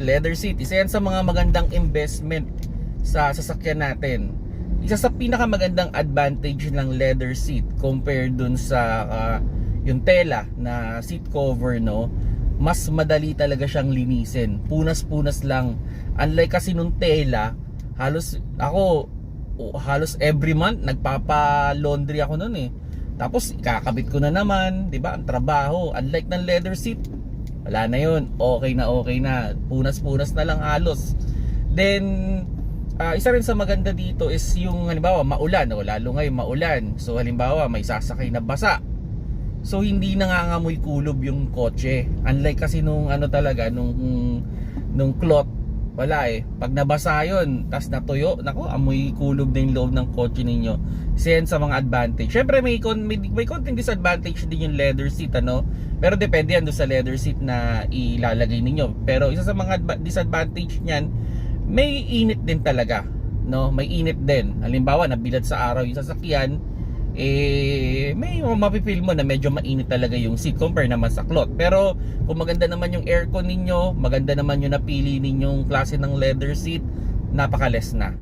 leather seat. Isa yan sa mga magandang investment sa sasakyan natin. Isa sa pinakamagandang advantage ng leather seat compared dun sa yung tela na seat cover, no? Mas madali talaga siyang linisin. Punas-punas lang. Unlike kasi nung tela, halos every month nagpapa-laundry ako noon eh. Tapos kakabit ko na naman, 'di ba? Ang trabaho. Unlike ng leather seat, wala na 'yon. Okay na. Punas-punas na lang halos. Then isa rin sa maganda dito is yung halimbawa maulan, o lalo ngayon maulan. So halimbawa may sasakay na basa. So hindi nangangamoy kulob yung kotse. Unlike kasi nung talaga nung cloth, wala eh. Pag nabasa yun, tas natuyo, naku, amoy kulob na yung loob ng kotse ninyo. Isa sa mga advantage. Syempre may konting disadvantage din yung leather seat, ano? Pero depende yan doon sa leather seat na ilalagay ninyo. Pero isa sa mga disadvantage niyan, may init din talaga, no? May init din. Halimbawa, nabilad sa araw yung sasakyan, may mapipil mo na medyo mainit talaga yung seat compare naman sa cloth. Pero kung maganda naman yung aircon ninyo, maganda naman yung napili ninyong klase ng leather seat, napaka-less na.